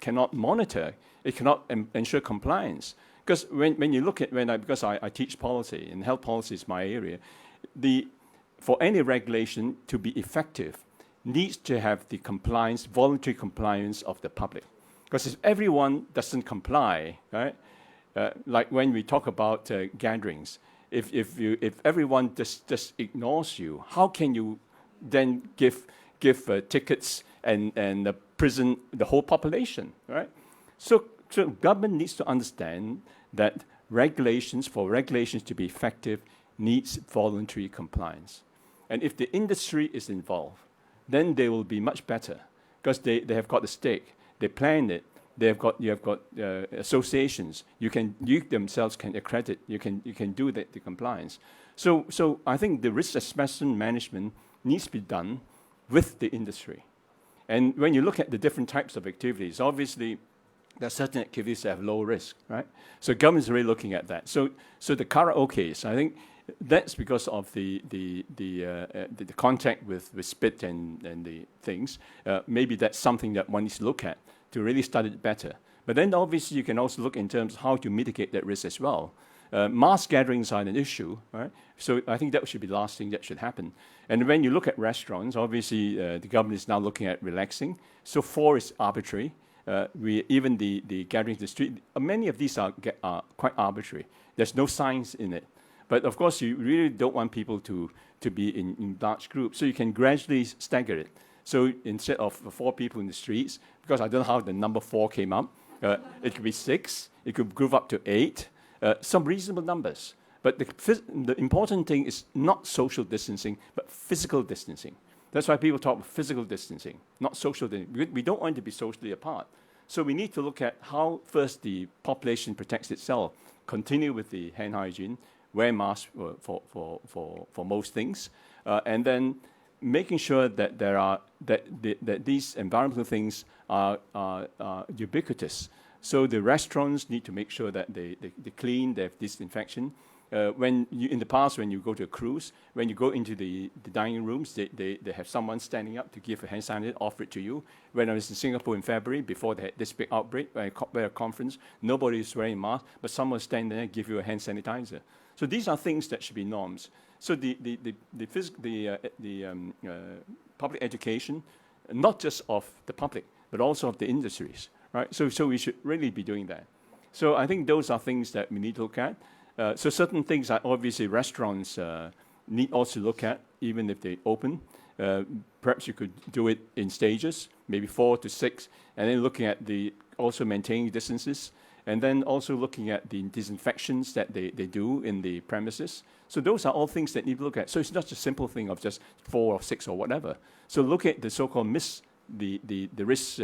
cannot monitor, it cannot ensure compliance. Because when you look at, because I teach policy, and health policy is my area, for any regulation to be effective, needs to have the compliance, voluntary compliance of the public. Because if everyone doesn't comply, right, like when we talk about gatherings, if everyone just ignores you, how can you then give tickets and prison the whole population, right? So government needs to understand that for regulations to be effective, needs voluntary compliance. And if the industry is involved, then they will be much better because they have got the stake. They plan it. You have got associations. You themselves can accredit. You can do the compliance. So I think the risk assessment management needs to be done with the industry. And when you look at the different types of activities, obviously there are certain activities that have low risk, right? So government is really looking at that. So the karaoke's, I think that's because of the contact with spit and the things. Maybe that's something that one needs to look at to really study it better. But then obviously you can also look in terms of how to mitigate that risk as well. Mass gatherings are an issue, right? So I think that should be the last thing that should happen. And when you look at restaurants, obviously the government is now looking at relaxing. So 4 is arbitrary. Even the gatherings in the street, many of these are quite arbitrary. There's no science in it. But of course, you really don't want people to be in large groups. So you can gradually stagger it. So instead of 4 people in the streets, because I don't know how the number 4 came up, it could be 6, it could group up to 8, some reasonable numbers. But the important thing is not social distancing, but physical distancing. That's why people talk about physical distancing, not social distancing. We don't want to be socially apart. So we need to look at how first the population protects itself, continue with the hand hygiene, wear masks for most things, and then making sure that that these environmental things are ubiquitous. So the restaurants need to make sure that they clean, they have disinfection. In the past, when you go to a cruise, when you go into the dining rooms, they have someone standing up to give a hand sanitizer, offer it to you. When I was in Singapore in February, before they had this big outbreak, at a conference, nobody is wearing a mask, but someone standing there and give you a hand sanitizer. So these are things that should be norms. So the public education, not just of the public, but also of the industries, right? So we should really be doing that. So I think those are things that we need to look at. So certain things are obviously restaurants need also look at, even if they open. Perhaps you could do it in stages, maybe 4 to 6, and then looking at also maintaining distances, and then also looking at the disinfections that they do in the premises. So those are all things that need to look at. So it's not just a simple thing of just 4 or 6 or whatever. So look at the so-called the risk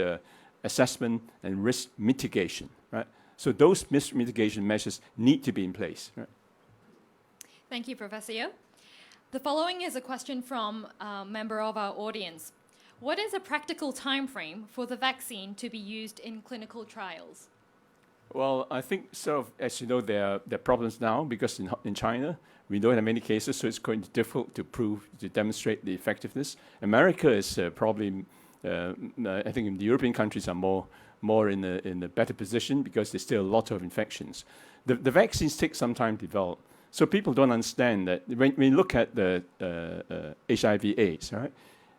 assessment and risk mitigation, right? So those risk mitigation measures need to be in place, right? Thank you, Professor Yeoh. The following is a question from a member of our audience. What is a practical time frame for the vaccine to be used in clinical trials? Well, I think sort of, as you know, there are problems now because in China, we don't have many cases, so it's going to be difficult to demonstrate the effectiveness. America is probably, I think the European countries are more in a better position because there's still a lot of infections. The vaccines take some time to develop. So people don't understand that when you look at the HIV/AIDS, right?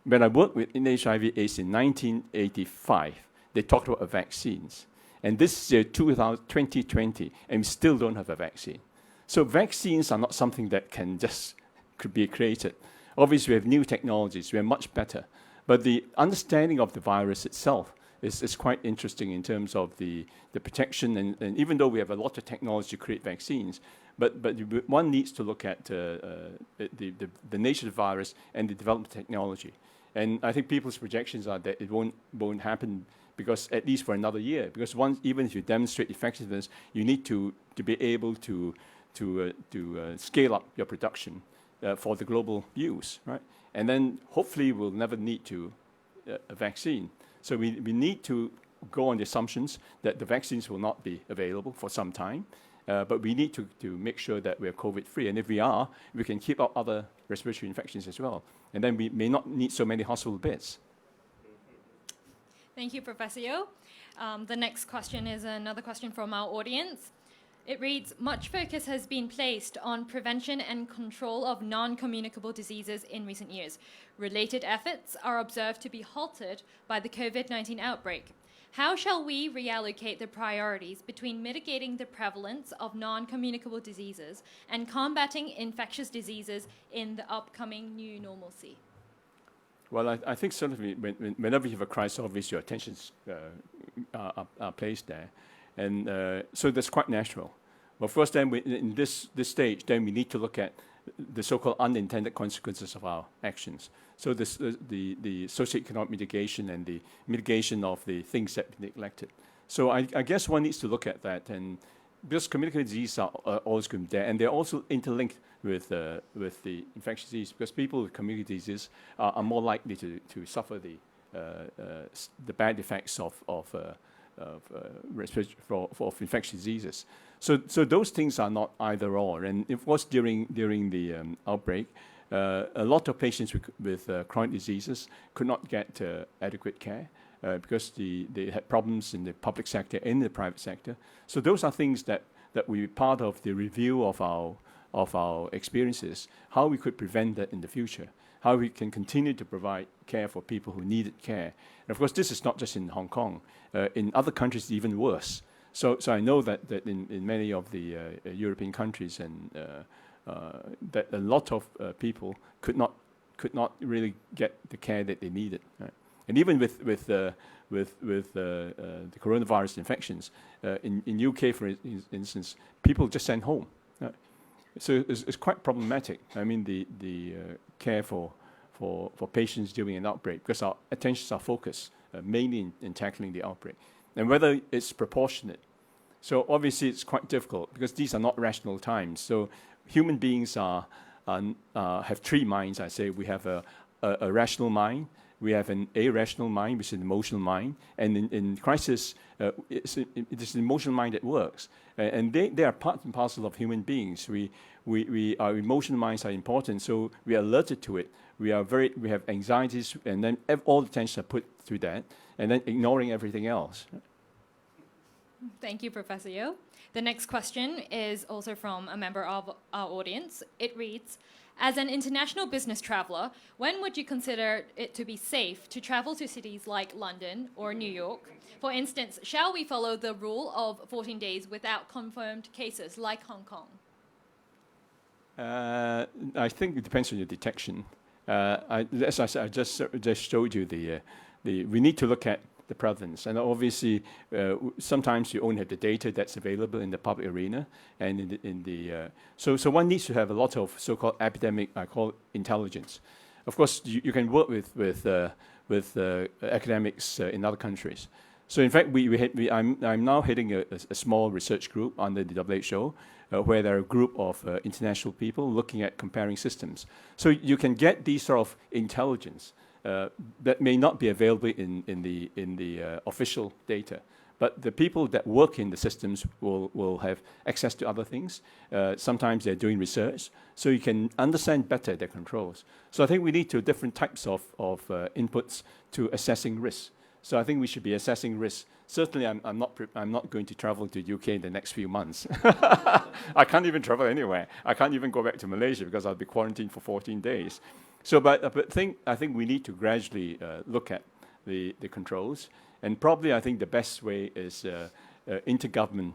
When I worked in HIV/AIDS in 1985, they talked about vaccines. And this is 2020, and we still don't have a vaccine. So vaccines are not something that could be created. Obviously, we have new technologies. We are much better. But the understanding of the virus itself is quite interesting in terms of the protection. And even though we have a lot of technology to create vaccines, but one needs to look at the nature of the virus and the development of technology. And I think people's projections are that it won't happen because at least for another year. Because even if you demonstrate effectiveness, you need to be able to scale up your production for the global use, right? And then hopefully we'll never need to a vaccine. So we need to go on the assumptions that the vaccines will not be available for some time, but we need to make sure that we're COVID-free. And if we are, we can keep out other respiratory infections as well. And then we may not need so many hospital beds. Thank you, Professor Yeoh. The next question is another question from our audience. It reads, much focus has been placed on prevention and control of non-communicable diseases in recent years. Related efforts are observed to be halted by the COVID-19 outbreak. How shall we reallocate the priorities between mitigating the prevalence of non-communicable diseases and combating infectious diseases in the upcoming new normalcy? Well, I think certainly whenever you have a crisis, obviously your attentions are placed there. And so that's quite natural. But first, then, in this stage, then we need to look at the so-called unintended consequences of our actions. So the socioeconomic mitigation and the mitigation of the things that we neglected. So I guess one needs to look at that. And because communicable diseases are always going to be there, and they're also interlinked with the infectious disease, because people with communicable diseases are more likely to suffer the bad effects of infectious diseases. So those things are not either or. And it was during the outbreak, a lot of patients with chronic diseases could not get adequate care because they had problems in the public sector and the private sector. So those are things that will be part of the review of our experiences, how we could prevent that in the future, how we can continue to provide care for people who needed care. And of course, this is not just in Hong Kong. In other countries, it's even worse. So I know that in many of the European countries, and that a lot of people could not really get the care that they needed. Right? And even with the coronavirus infections, in UK, for instance, people just sent home. Right? So it's quite problematic. I mean, the care for patients during an outbreak, because our attentions are focused mainly in tackling the outbreak, and whether it's proportionate. So obviously it's quite difficult because these are not rational times. So human beings have three minds. I say we have a rational mind, we have an irrational mind, which is an emotional mind, and in crisis, it is an emotional mind that works, and they are part and parcel of human beings. Our emotional minds are important, so we are alerted to it. We have anxieties, and then all the attention are put to that, and then ignoring everything else. Thank you, Professor Yeoh. The next question is also from a member of our audience. It reads, as an international business traveller, when would you consider it to be safe to travel to cities like London or New York? For instance, shall we follow the rule of 14 days without confirmed cases like Hong Kong? I think it depends on your detection. As I said, I just showed you we need to look at the prevalence, and obviously sometimes you only have the data that's available in the public arena, and so one needs to have a lot of so-called epidemic, I call intelligence. Of course, you can work with academics in other countries. So in fact, I'm now heading a small research group under the WHO, where there are a group of international people looking at comparing systems. So you can get these sort of intelligence that may not be available in the official data, but the people that work in the systems will have access to other things. Sometimes they're doing research, so you can understand better their controls. So I think we need different types of inputs to assessing risks. So I think we should be assessing risks. Certainly, I'm not going to travel to UK in the next few months. I can't even travel anywhere. I can't even go back to Malaysia because I'll be quarantined for 14 days. So, but I think we need to gradually look at the controls, and probably I think the best way is intergovernment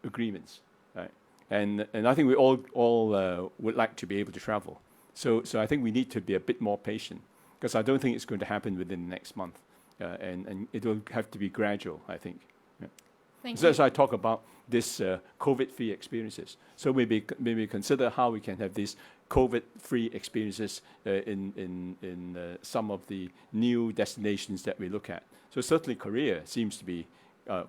agreements, right? And I think we all would like to be able to travel. So I think we need to be a bit more patient, because I don't think it's going to happen within the next month, and it will have to be gradual, I think. Yeah. Thank so you. as I talk about this COVID-free experiences, so maybe consider how we can have these COVID-free experiences in some of the new destinations that we look at. So certainly Korea seems to be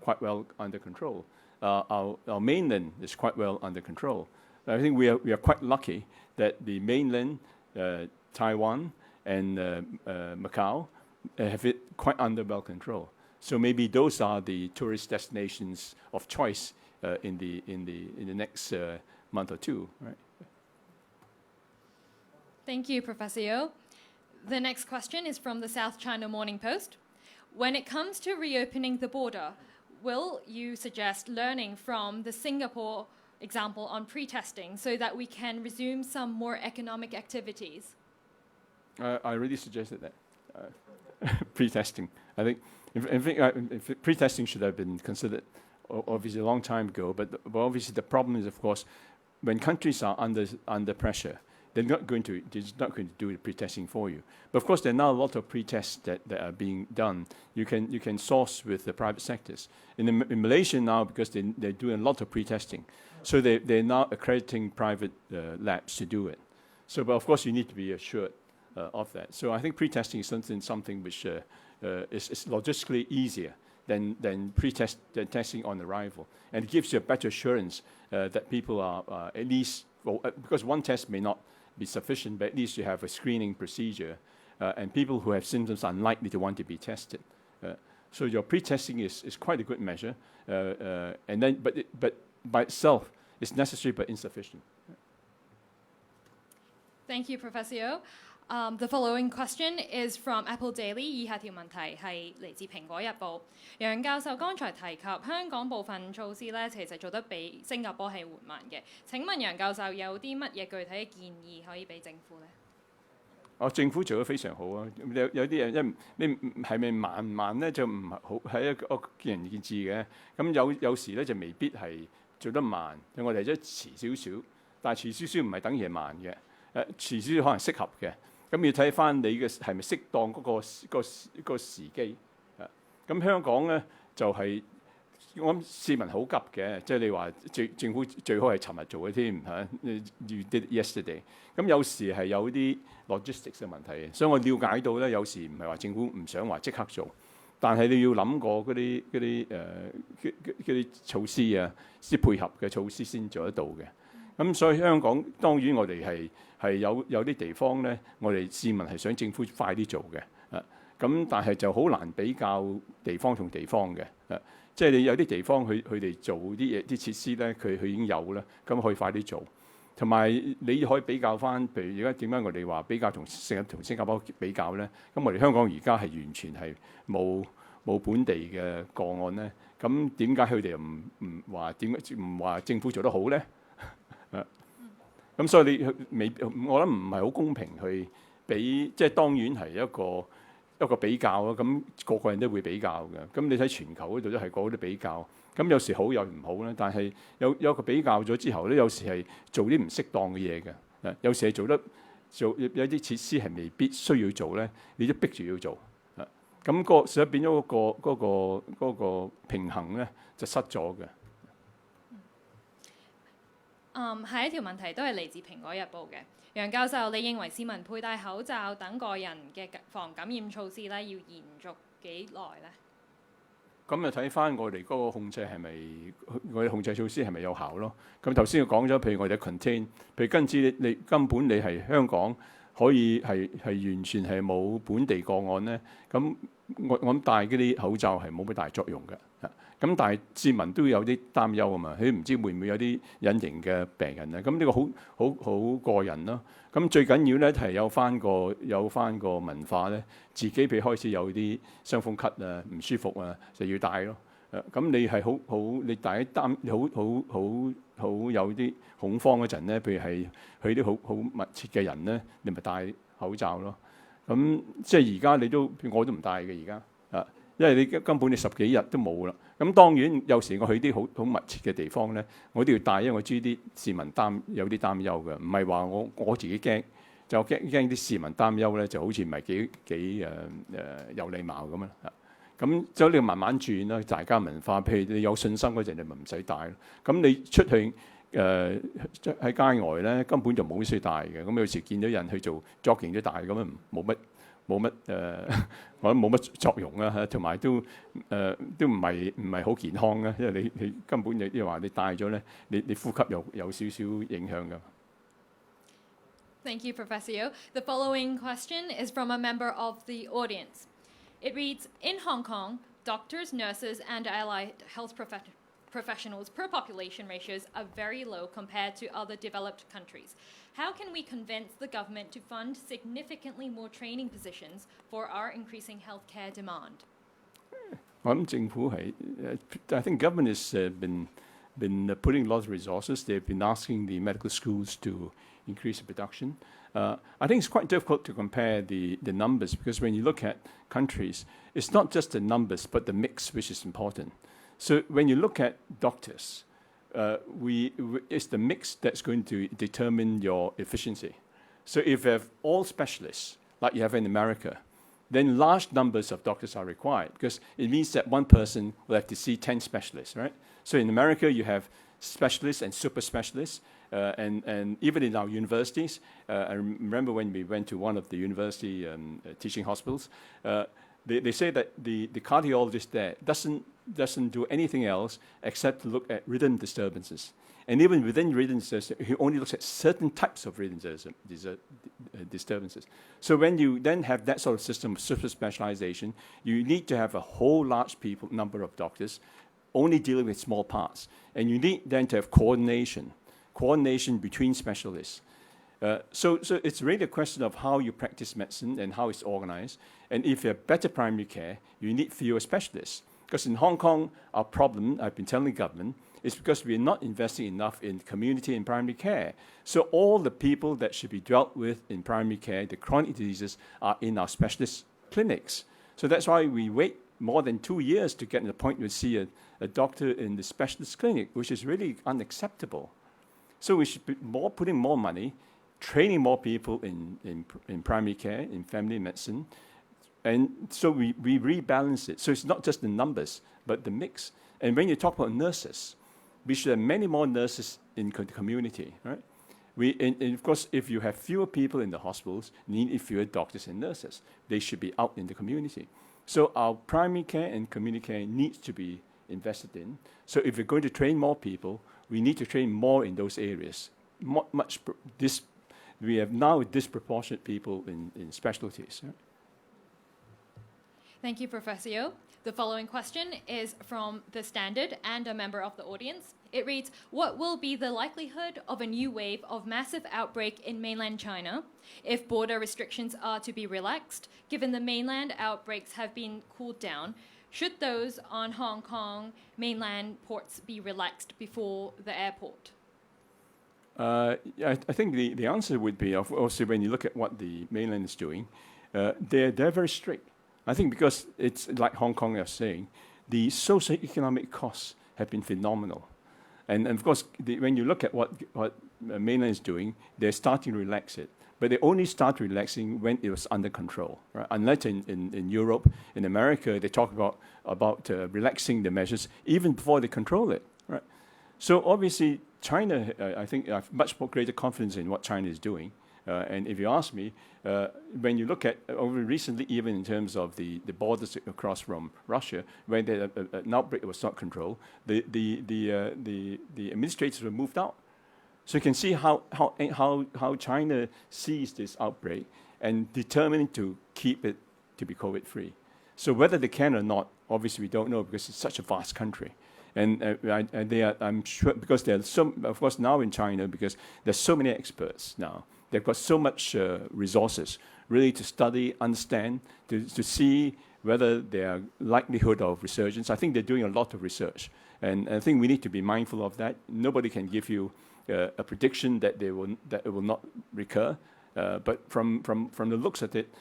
quite well under control. Our mainland is quite well under control. I think we are quite lucky that the mainland, Taiwan and Macau have it quite under well control. So maybe those are the tourist destinations of choice in the next month or two, right? Thank you, Professor Yeoh. The next question is from the South China Morning Post. When it comes to reopening the border, will you suggest learning from the Singapore example on pre-testing so that we can resume some more economic activities? I already suggested that. Pre-testing. I think pre-testing should have been considered obviously a long time ago, but obviously the problem is, of course, when countries are under pressure, they're not going to do the pre-testing for you. But of course, there are now a lot of pre-tests that are being done. You can source with the private sectors. In Malaysia now, because they're doing a lot of pre-testing, so they're now accrediting private labs to do it. So, but of course, you need to be assured of that. So I think pre-testing is something which is logistically easier than testing on arrival, and it gives you a better assurance that people are at least, because one test may not be sufficient, but at least you have a screening procedure, and people who have symptoms are unlikely to want to be tested. So your pre-testing is quite a good measure, and then but by itself it's necessary but insufficient. Thank you, Professor Yeoh. The following question is from Apple Daily， 以下條問題係嚟自蘋果日報。楊教授剛才提及香港部分措施咧，其實做得比新加坡係緩慢嘅。請問楊教授有啲乜嘢具體嘅建議可以俾政府咧？政府做得非常好啊！有啲人你係咪慢唔慢咧，就唔好係一個見仁見智嘅。咁有時咧就未必係做得慢，我哋即係遲少少，但係遲少少唔係等於係慢嘅。遲少少可能適合嘅。咁要睇翻你嘅係咪適當嗰個時機啊？咁香港咧就係、我諗市民好急嘅，即係你話政府最好係尋日做嘅添嚇。You did yesterday。咁有時係有啲 logistics 嘅問題嘅，所以我了解到咧，有時唔係話政府唔想話即刻做，但係你要諗過嗰啲措施啊，啲配合嘅措施先做得到嘅。咁所以香港當然我哋係有啲地方咧，我哋市民係想政府快啲做嘅，咁但係就好難比較地方同地方嘅，即係你有啲地方佢哋做啲嘢啲設施咧，佢已經有啦，咁可以快啲做。同埋你可以比較翻，譬如而家點解我哋話比較同新加坡比較咧？咁我哋香港而家係完全係冇本地嘅個案咧，咁點解佢哋唔話政府做得好咧？咁所以我諗唔係好公平去比，即係當然係一個比較咯。咁個人都會比較嘅。咁你睇全球嗰度都係個個都比較。咁有時好有唔好咧，但係有個比較咗之後咧，有時係做啲唔適當嘅嘢嘅。有時係做有啲設施係未必需要做咧，你都逼住要做。咁所以變咗嗰個平衡咧就失咗嘅。下一條問題都係嚟自《蘋果日報》嘅。楊教授，你認為市民佩戴口罩等個人嘅防感染措施咧，要延續幾耐咧？咁就睇翻我哋嗰個控制係咪，我哋控制措施係咪有效咯？咁頭先我講咗，譬如我哋 contain， 譬如跟住你根本你係香港可以係完全係冇本地個案咧，咁我諗戴嗰啲口罩係冇乜大作用嘅。咁但係市民都有啲擔憂啊嘛，佢唔知會唔會有啲隱形嘅病人咧？咁呢個好個人咯。咁最緊要咧係有翻個文化咧，自己譬如開始有啲傷風咳啊、唔舒服啊，就要戴咯。咁你係你大家好有啲恐慌嗰陣咧，譬如係去啲好密切嘅人咧，你咪戴口罩咯。咁即係而家我都唔戴嘅而家啊。因為你根本你10幾日都冇啦，咁當然有時我去啲好密切嘅地方咧，我都要戴，因為我知啲市民有啲擔憂嘅，唔係話我自己驚，就驚啲市民擔憂咧，就好似唔係幾有禮貌咁啊。咁所以你慢慢轉啦，大家文化，譬如你有信心嗰陣，你咪唔使戴咯。咁你出去喺街外咧，根本就冇需要戴嘅。咁有時見到人去做 jogging 都戴，咁啊冇乜冇乜我諗冇乜作用啦，同埋都唔係好健康啦，因為你根本你話你戴咗咧，你呼吸有少少影響㗎。Thank you, Professor Yeoh. The following question is from a member of the audience. It reads, in Hong Kong, doctors, nurses, and allied health professionals per population ratios are very low compared to other developed countries. How can we convince the government to fund significantly more training positions for our increasing healthcare demand? 我諗政府係I think government has been putting a lot of resources. They've been asking the medical schools to increase production. I think it's quite difficult to compare the numbers because when you look at countries, it's not just the numbers but the mix which is important. So when you look at doctors, it's the mix that's going to determine your efficiency. So if you have all specialists, like you have in America, then large numbers of doctors are required because it means that one person will have to see 10 specialists, right? So in America, you have specialists and super specialists, and even in our universities, I remember when we went to one of the university teaching hospitals, they say that the cardiologist there doesn't do anything else except to look at rhythm disturbances. And even within rhythm disturbances, he only looks at certain types of rhythm disturbances. So when you then have that sort of system of super specialization, you need to have a whole large number of doctors only dealing with small parts. And you need then to have coordination between specialists. So it's really a question of how you practice medicine and how it's organized. And if you have better primary care, you need fewer specialists. Because in Hong Kong, our problem, I've been telling the government, is because we're not investing enough in community and primary care. So all the people that should be dealt with in primary care, the chronic diseases, are in our specialist clinics. So that's why we wait more than 2 years to get to the point to see a doctor in the specialist clinic, which is really unacceptable. So we should be putting more money, training more people in primary care, in family medicine, and so we rebalance it. So it's not just the numbers, but the mix. And when you talk about nurses, we should have many more nurses in the community, right? And of course, if you have fewer people in the hospitals, you need fewer doctors and nurses. They should be out in the community. So our primary care and community care needs to be invested in. So if we're going to train more people, we need to train more in those areas. We have now disproportionate people in specialties. Right? Thank you, Professor Yeoh. The following question is from The Standard and a member of the audience. It reads, what will be the likelihood of a new wave of massive outbreak in mainland China if border restrictions are to be relaxed, given the mainland outbreaks have been cooled down? Should those on Hong Kong mainland ports be relaxed before the airport? I think the answer would be, also when you look at what the mainland is doing, they're very strict. I think because it's like Hong Kong is saying, the socio-economic costs have been phenomenal. And of course, when you look at what mainland is doing, they're starting to relax it. But they only start relaxing when it was under control. Right? Unlike in Europe, in America, they talk about relaxing the measures even before they control it. Right? So obviously, China, I think, I have much more greater confidence in what China is doing. And if you ask me, when you look at over recently, even in terms of the borders across from Russia, when an outbreak was not controlled, the administrators were moved out. So you can see how China sees this outbreak and determined to keep it to be COVID-free. So whether they can or not, obviously we don't know because it's such a vast country. And I'm sure because there's of course now in China, because there's so many experts now. They've got so much resources really to study, understand, to see whether there are likelihood of resurgence. I think they're doing a lot of research. And I think we need to be mindful of that. Nobody can give you a prediction that it will not recur. But from the looks of it,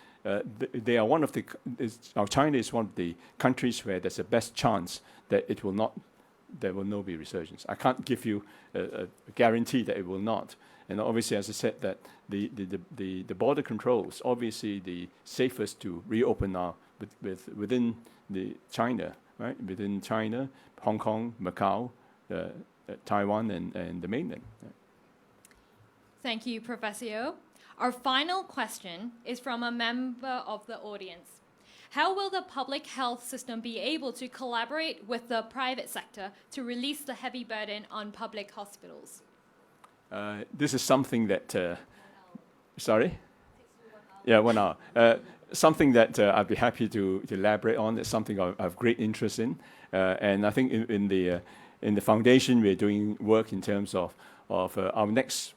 they are one of the. China is one of the countries where there's the best chance that there will not be resurgence. I can't give you a guarantee that it will not. And obviously, as I said, that the border controls, obviously the safest to reopen are within China, right? Within China, Hong Kong, Macau, Taiwan, and the mainland. Right? Thank you, Professor Yeoh. Our final question is from a member of the audience. How will the public health system be able to collaborate with the private sector to release the heavy burden on public hospitals? This is something that... sorry? Yeah, 1 hour. Something that I'd be happy to elaborate on. It's something I have great interest in. And I think in the foundation, we're doing work in terms of our next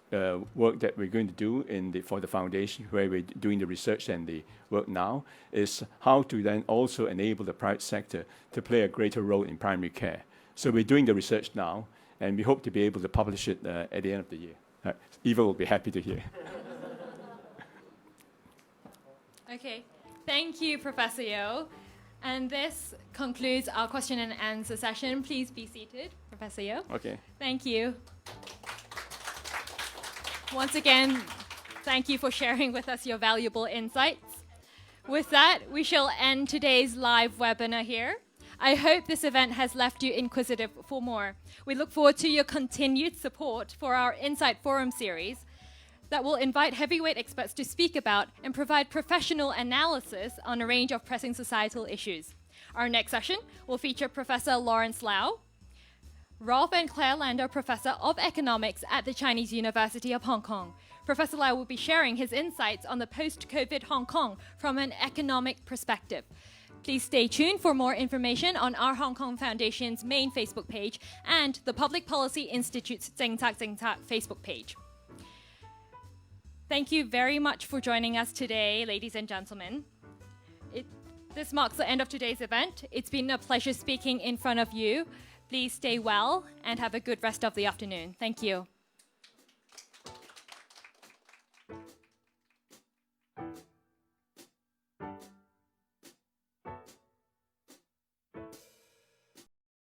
work that we're going to do for the foundation, where we're doing the research and the work now, is how to then also enable the private sector to play a greater role in primary care. So we're doing the research now, and we hope to be able to publish it at the end of the year. Eva will be happy to hear. Okay, thank you, Professor Yeoh. And this concludes our question and answer session. Please be seated, Professor Yeoh. Okay. Thank you. Once again, thank you for sharing with us your valuable insights. With that, we shall end today's live webinar here. I hope this event has left you inquisitive for more. We look forward to your continued support for our Insight Forum series that will invite heavyweight experts to speak about and provide professional analysis on a range of pressing societal issues. Our next session will feature Professor Lawrence Lau, Rolf and Claire Lander Professor of Economics at the Chinese University of Hong Kong. Professor Lau will be sharing his insights on the post-COVID Hong Kong from an economic perspective. Please stay tuned for more information on our Hong Kong Foundation's main Facebook page and the Public Policy Institute's 政策.正察 Facebook page. Thank you very much for joining us today, ladies and gentlemen. This marks the end of today's event. It's been a pleasure speaking in front of you. Please stay well and have a good rest of the afternoon. Thank you.